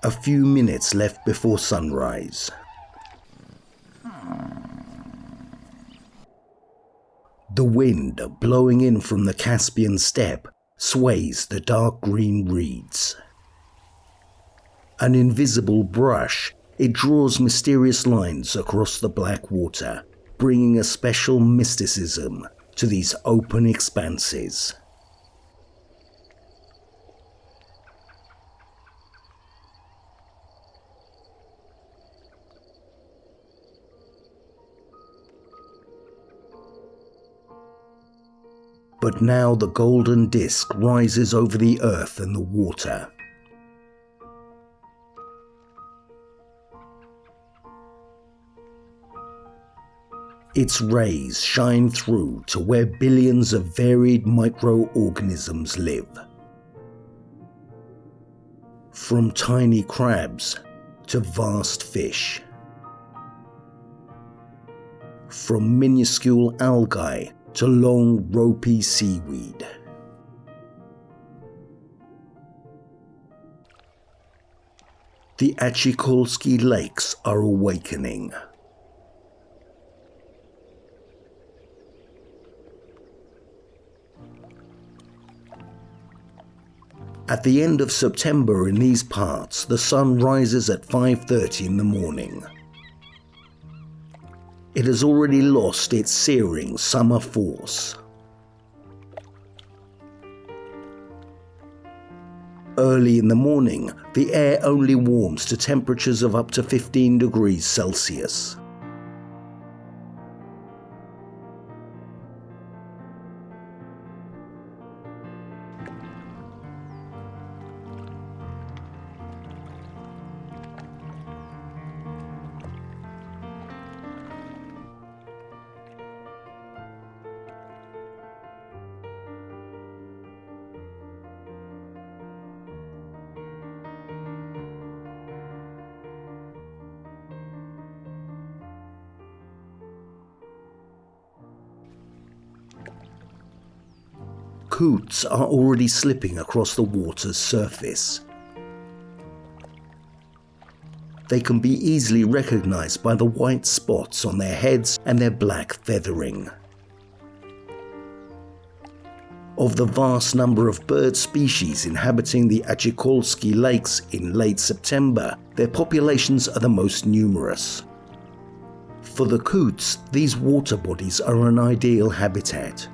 A few minutes left before sunrise. The wind blowing in from the Caspian steppe sways the dark green reeds. An invisible brush, it draws mysterious lines across the black water, bringing a special mysticism to these open expanses. But now the golden disk rises over the earth and the water. Its rays shine through to where billions of varied microorganisms live. From tiny crabs to vast fish. From minuscule algae to long, ropey seaweed. The Achikolsky Lakes are awakening. At the end of September in these parts, the sun rises at 5:30 in the morning. It has already lost its searing summer force. Early in the morning, the air only warms to temperatures of up to 15 degrees Celsius. Coots are already slipping across the water's surface. They can be easily recognized by the white spots on their heads and their black feathering. Of the vast number of bird species inhabiting the Achikolsky Lakes in late September, their populations are the most numerous. For the coots, these water bodies are an ideal habitat.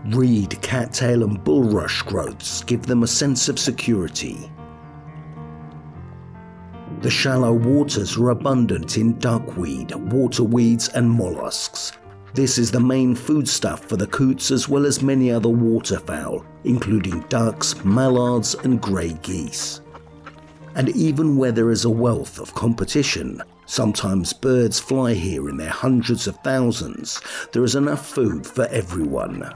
Reed, cattail and bulrush growths give them a sense of security. The shallow waters are abundant in duckweed, waterweeds and mollusks. This is the main foodstuff for the coots as well as many other waterfowl, including ducks, mallards and grey geese. And even where there is a wealth of competition, sometimes birds fly here in their hundreds of thousands, there is enough food for everyone.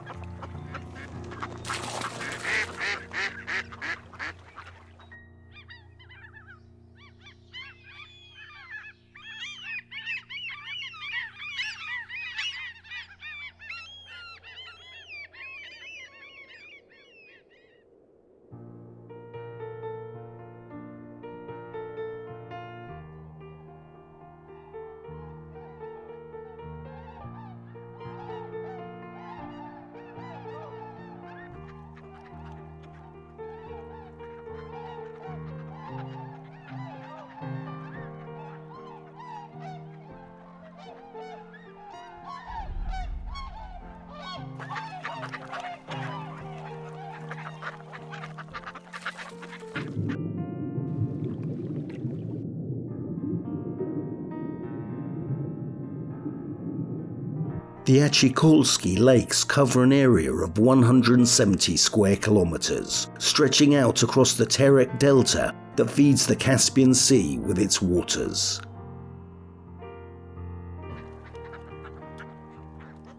The Achikolsky Lakes cover an area of 170 square kilometers, stretching out across the Terek Delta that feeds the Caspian Sea with its waters.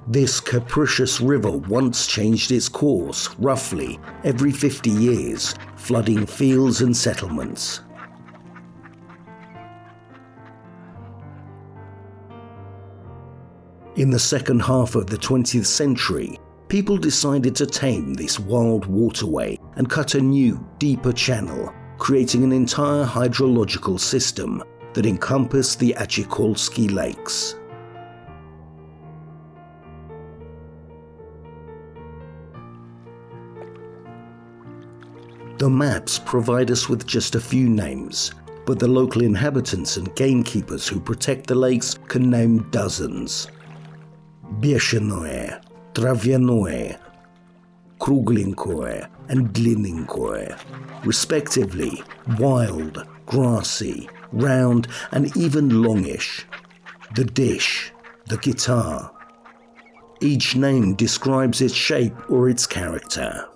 This capricious river once changed its course, roughly every 50 years, flooding fields and settlements. In the second half of the 20th century, people decided to tame this wild waterway and cut a new, deeper channel, creating an entire hydrological system that encompassed the Achikolsky Lakes. The maps provide us with just a few names, but the local inhabitants and gamekeepers who protect the lakes can name dozens. Bieshenoe, Travianoe, Kruglinkoe and Glininkoe, respectively wild, grassy, round and even longish. The dish, the guitar. Each name describes its shape or its character.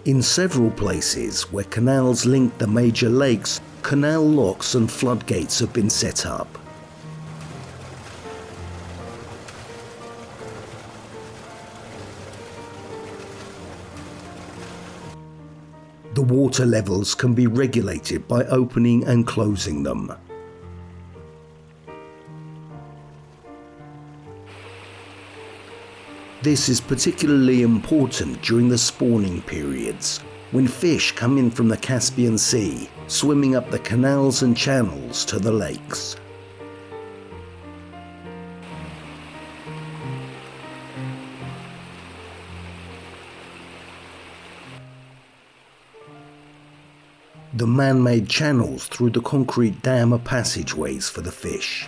In several places where canals link the major lakes, canal locks and floodgates have been set up. The water levels can be regulated by opening and closing them. This is particularly important during the spawning periods, when fish come in from the Caspian Sea, swimming up the canals and channels to the lakes. The man-made channels through the concrete dam are passageways for the fish.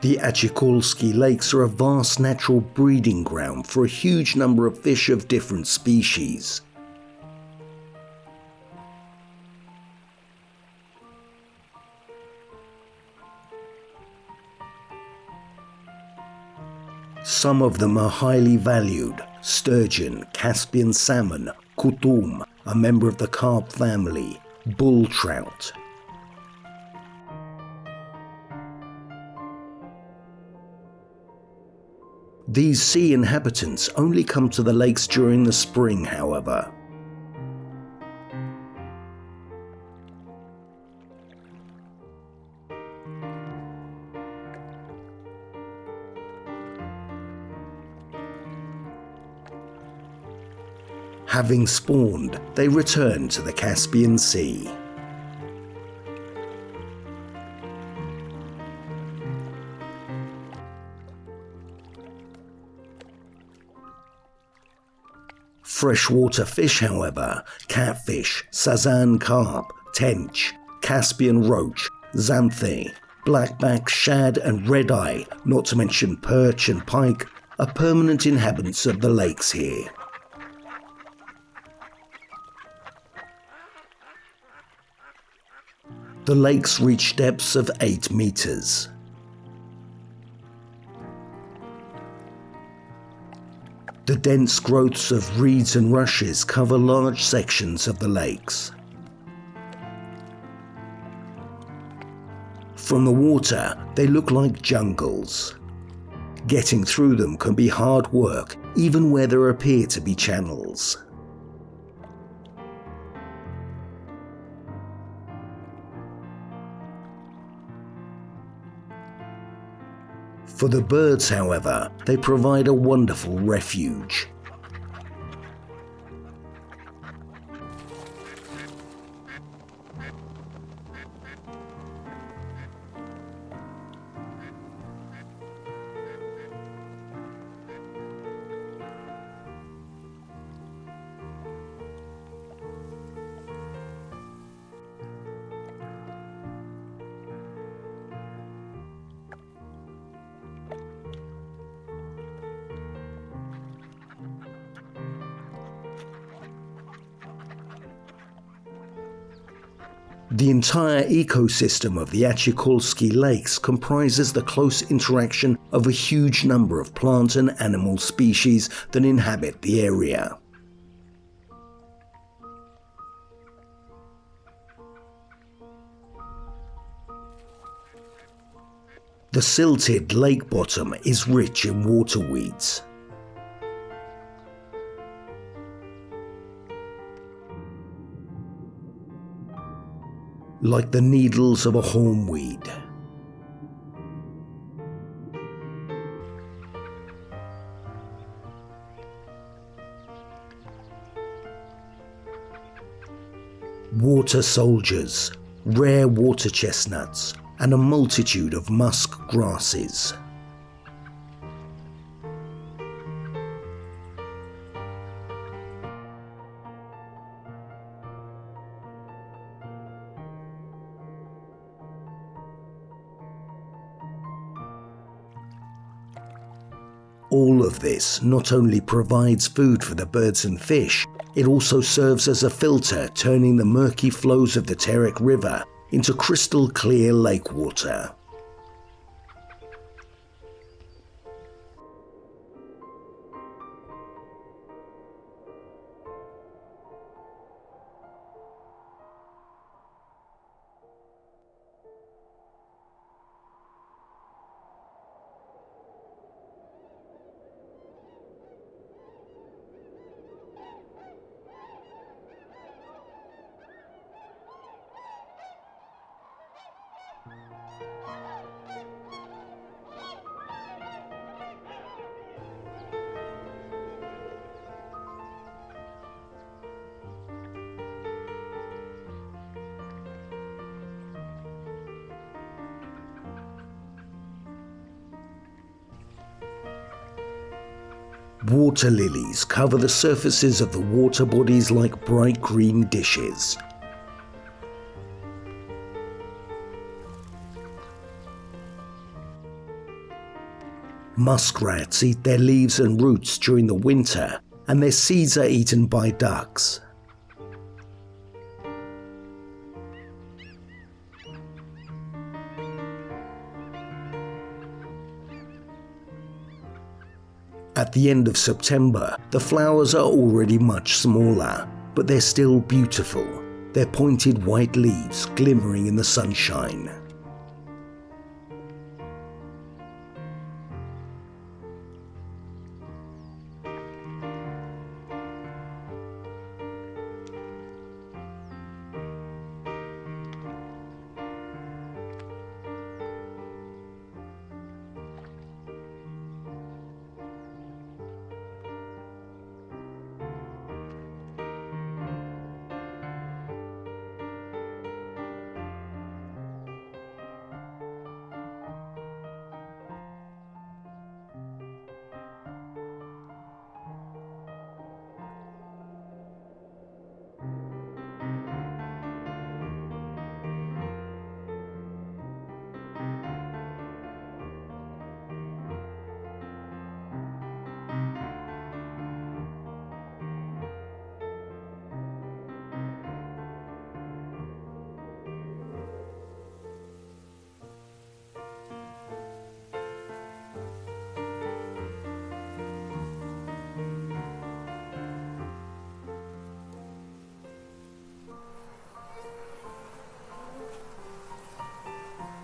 The Achikolsky Lakes are a vast natural breeding ground for a huge number of fish of different species. Some of them are highly valued: sturgeon, Caspian salmon, kutum, a member of the carp family, bull trout. These sea inhabitants only come to the lakes during the spring, however. Having spawned, they return to the Caspian Sea. Freshwater fish, however, catfish, sazan carp, tench, Caspian roach, xanthe, blackback, shad and red-eye, not to mention perch and pike, are permanent inhabitants of the lakes here. The lakes reach depths of 8 meters. The dense growths of reeds and rushes cover large sections of the lakes. From the water, they look like jungles. Getting through them can be hard work, even where there appear to be channels. For the birds, however, they provide a wonderful refuge. The entire ecosystem of the Achikolsky Lakes comprises the close interaction of a huge number of plant and animal species that inhabit the area. The silted lake bottom is rich in waterweeds. Like the needles of a hornweed. Water soldiers, rare water chestnuts, and a multitude of musk grasses. All of this not only provides food for the birds and fish, it also serves as a filter, turning the murky flows of the Terek River into crystal clear lake water. Water lilies cover the surfaces of the water bodies like bright green dishes. Muskrats eat their leaves and roots during the winter, and their seeds are eaten by ducks. At the end of September, the flowers are already much smaller, but they're still beautiful, their pointed white leaves glimmering in the sunshine.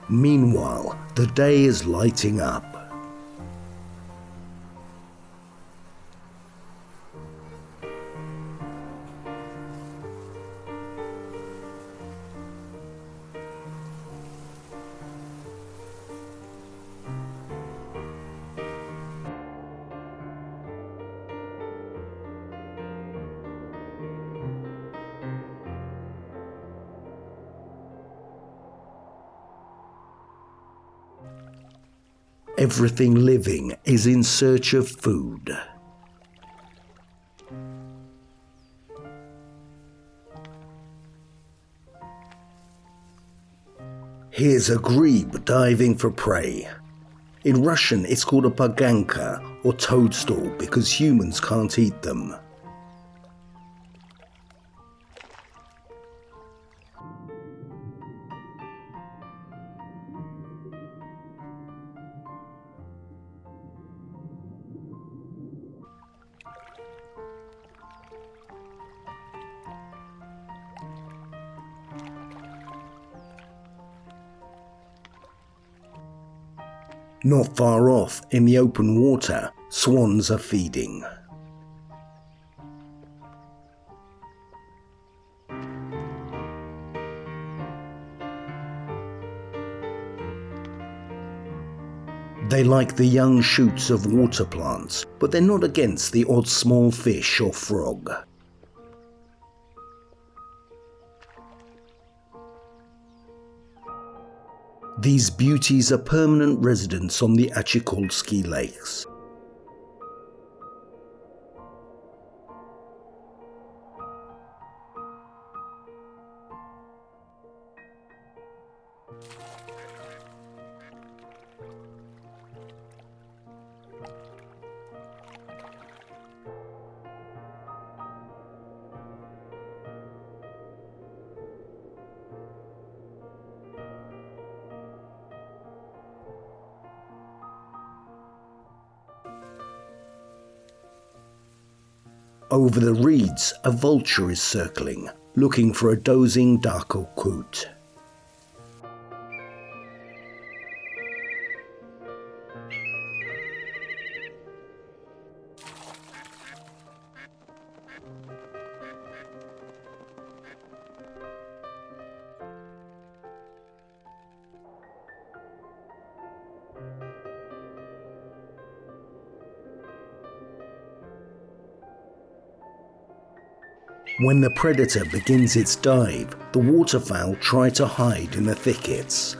Meanwhile, the day is lighting up. Everything living is in search of food. Here's a grebe diving for prey. In Russian, it's called a poganka, or toadstool, because humans can't eat them. Not far off, in the open water, swans are feeding. They like the young shoots of water plants, but they're not against the odd small fish or frog. These beauties are permanent residents on the Achikolsky Lakes. Over the reeds, a vulture is circling, looking for a dozing darko coot. When the predator begins its dive, the waterfowl try to hide in the thickets.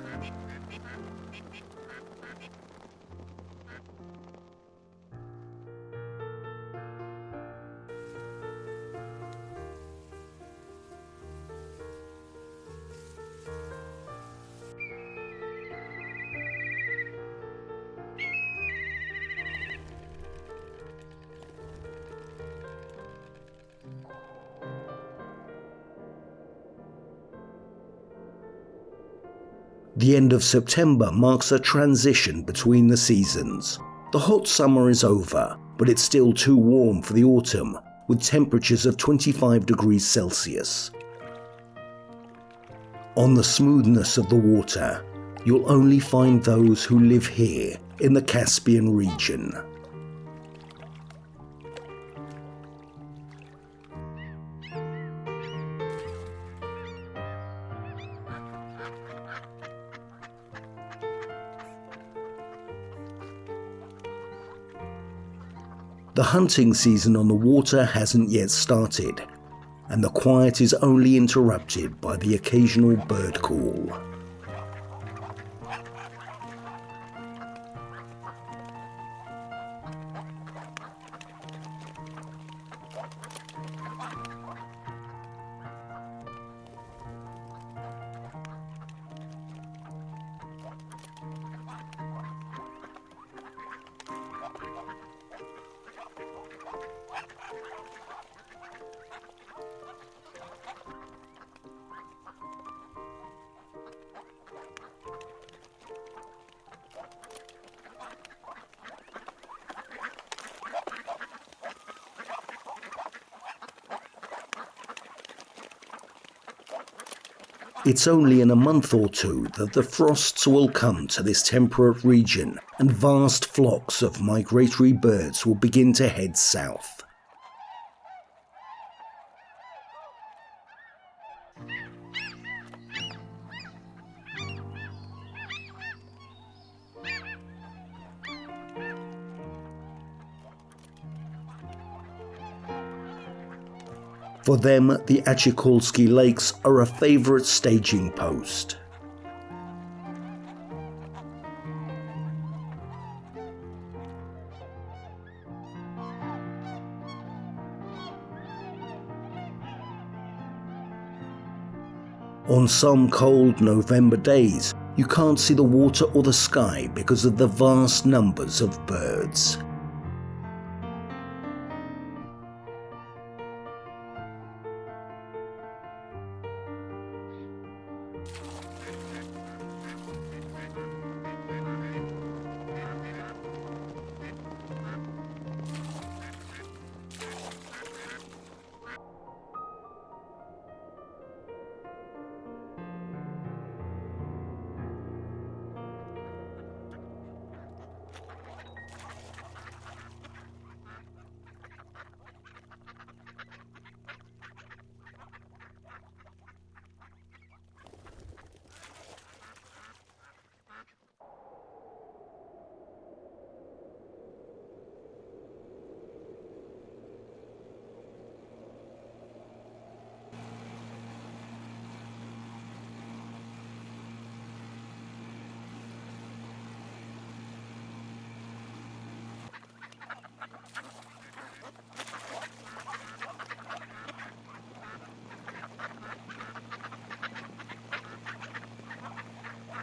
The end of September marks a transition between the seasons. The hot summer is over, but it's still too warm for the autumn, with temperatures of 25 degrees Celsius. On the smoothness of the water, you'll only find those who live here in the Caspian region. The hunting season on the water hasn't yet started, and the quiet is only interrupted by the occasional bird call. It's only in a month or two that the frosts will come to this temperate region and vast flocks of migratory birds will begin to head south. For them, the Achikolsky Lakes are a favourite staging post. On some cold November days, you can't see the water or the sky because of the vast numbers of birds.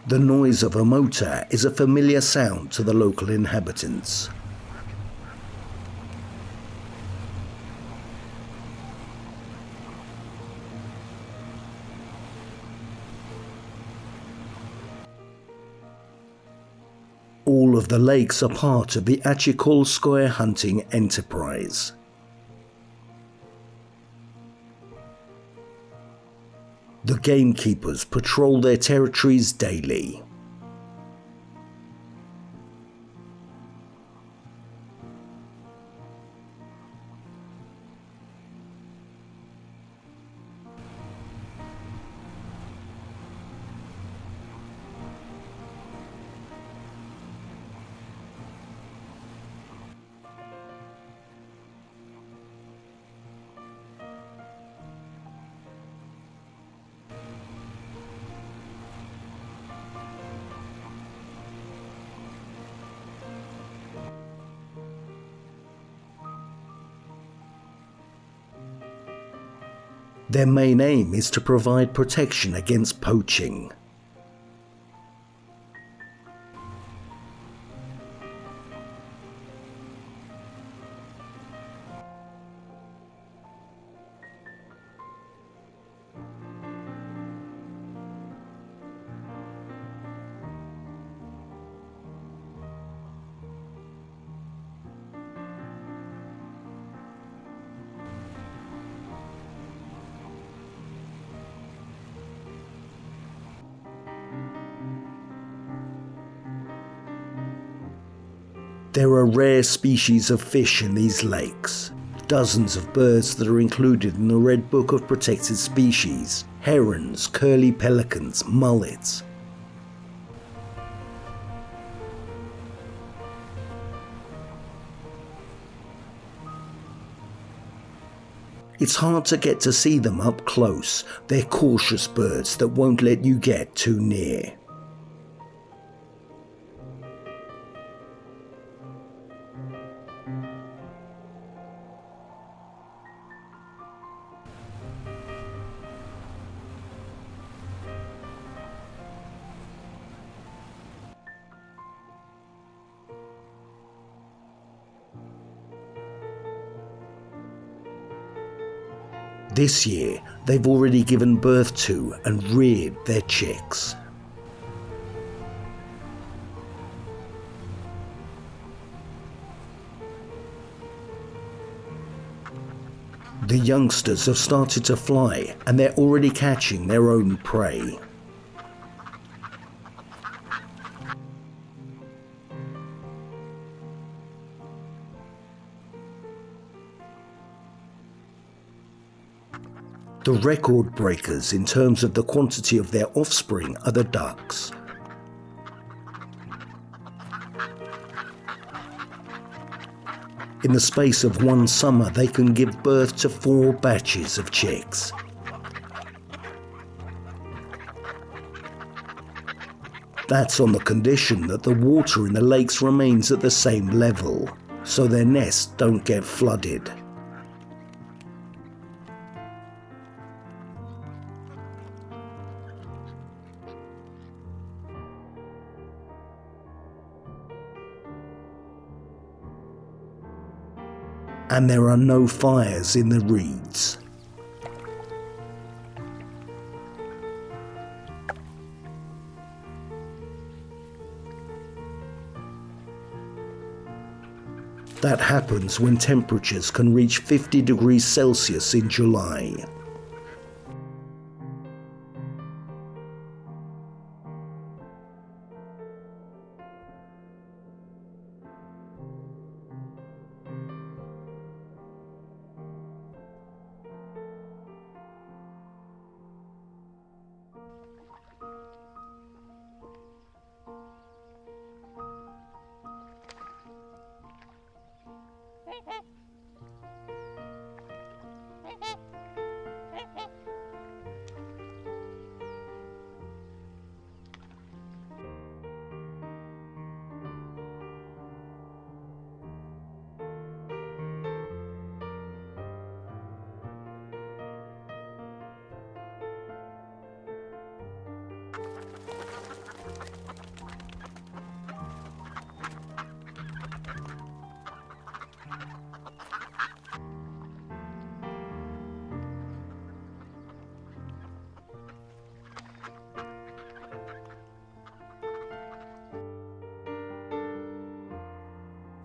The noise of a motor is a familiar sound to the local inhabitants. All of the lakes are part of the Achikolsky hunting enterprise. The gamekeepers patrol their territories daily. Their main aim is to provide protection against poaching. There are rare species of fish in these lakes, dozens of birds that are included in the Red Book of Protected Species, herons, curly pelicans, mullets. It's hard to get to see them up close. They're cautious birds that won't let you get too near. This year, they've already given birth to and reared their chicks. The youngsters have started to fly and they're already catching their own prey. The record breakers in terms of the quantity of their offspring are the ducks. In the space of one summer, they can give birth to 4 batches of chicks. That's on the condition that the water in the lakes remains at the same level, so their nests don't get flooded. And there are no fires in the reeds. That happens when temperatures can reach 50 degrees Celsius in July.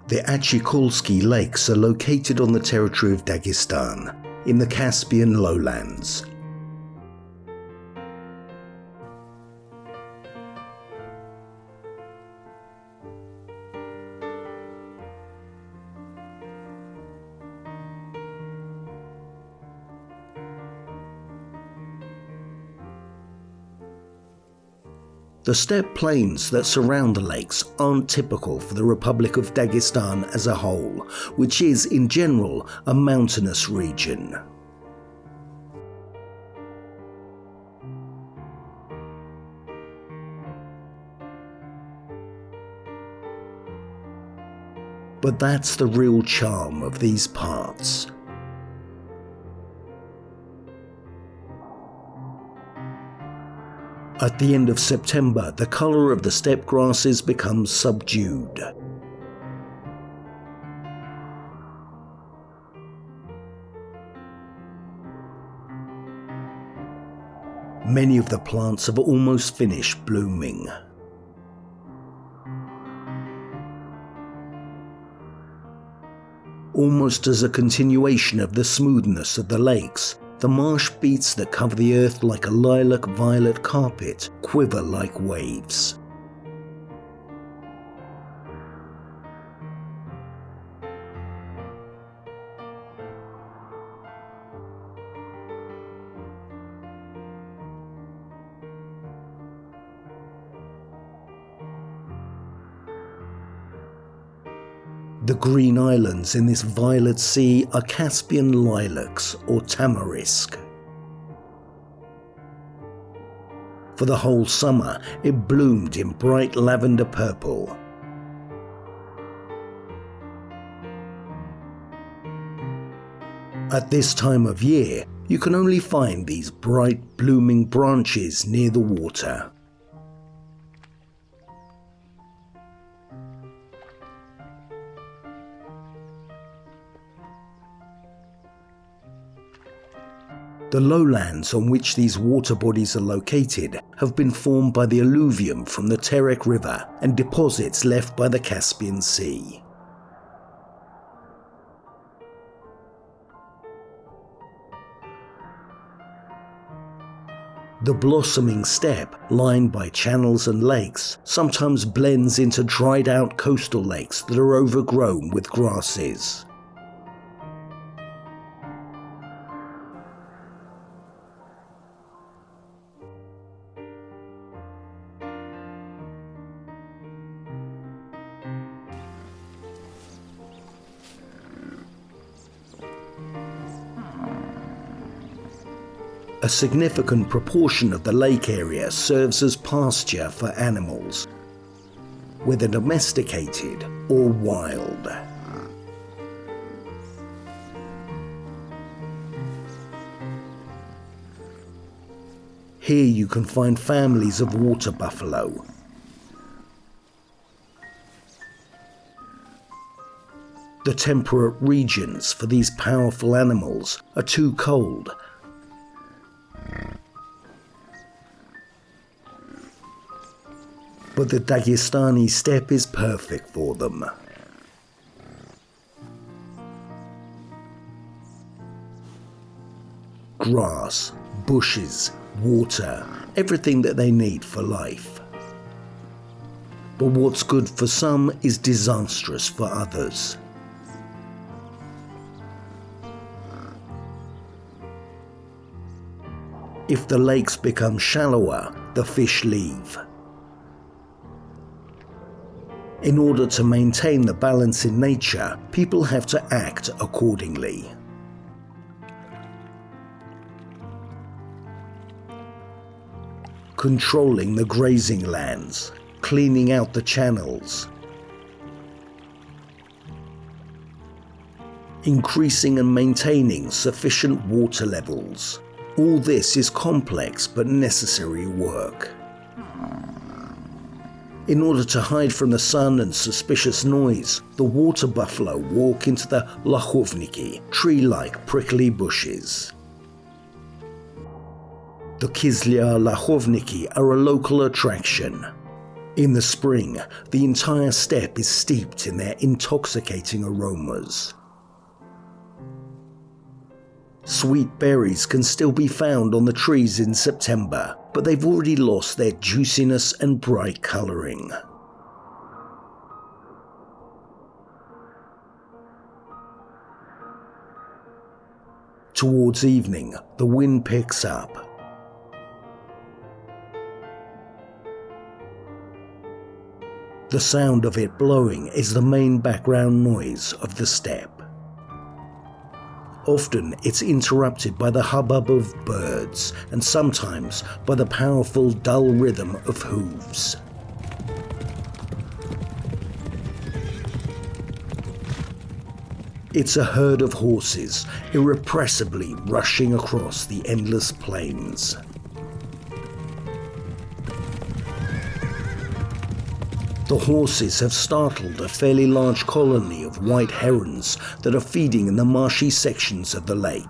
The Achikolsky Lakes are located on the territory of Dagestan, in the Caspian lowlands. The steppe plains that surround the lakes aren't typical for the Republic of Dagestan as a whole, which is, in general, a mountainous region. But that's the real charm of these parts. At the end of September, the colour of the steppe grasses becomes subdued. Many of the plants have almost finished blooming. Almost as a continuation of the smoothness of the lakes, the marsh beats that cover the earth like a lilac-violet carpet quiver like waves. The green islands in this violet sea are Caspian lilacs or tamarisk. For the whole summer, it bloomed in bright lavender purple. At this time of year, you can only find these bright blooming branches near the water. The lowlands on which these water bodies are located have been formed by the alluvium from the Terek River and deposits left by the Caspian Sea. The blossoming steppe, lined by channels and lakes, sometimes blends into dried-out coastal lakes that are overgrown with grasses. A significant proportion of the lake area serves as pasture for animals, whether domesticated or wild. Here you can find families of water buffalo. The temperate regions for these powerful animals are too cold, but the Dagestani steppe is perfect for them. Grass, bushes, water, everything that they need for life. But what's good for some is disastrous for others. If the lakes become shallower, the fish leave. In order to maintain the balance in nature, people have to act accordingly. Controlling the grazing lands, cleaning out the channels, increasing and maintaining sufficient water levels. All this is complex but necessary work. In order to hide from the sun and suspicious noise, the water buffalo walk into the lachovniki, tree-like prickly bushes. The Kizlyar lachovniki are a local attraction. In the spring, the entire steppe is steeped in their intoxicating aromas. Sweet berries can still be found on the trees in September, but they've already lost their juiciness and bright colouring. Towards evening, the wind picks up. The sound of it blowing is the main background noise of the steppe. Often it's interrupted by the hubbub of birds and sometimes by the powerful dull rhythm of hooves. It's a herd of horses irrepressibly rushing across the endless plains. The horses have startled a fairly large colony of white herons that are feeding in the marshy sections of the lake.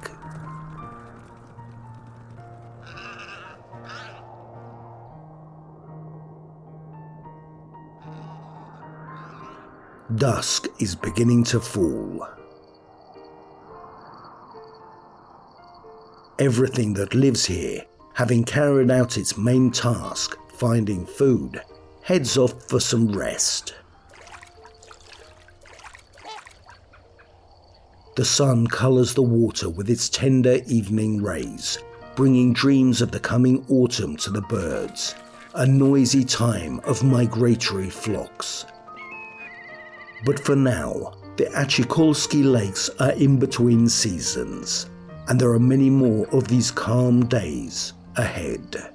Dusk is beginning to fall. Everything that lives here, having carried out its main task, finding food, heads off for some rest. The sun colours the water with its tender evening rays, bringing dreams of the coming autumn to the birds, a noisy time of migratory flocks. But for now, the Achikolsky Lakes are in between seasons, and there are many more of these calm days ahead.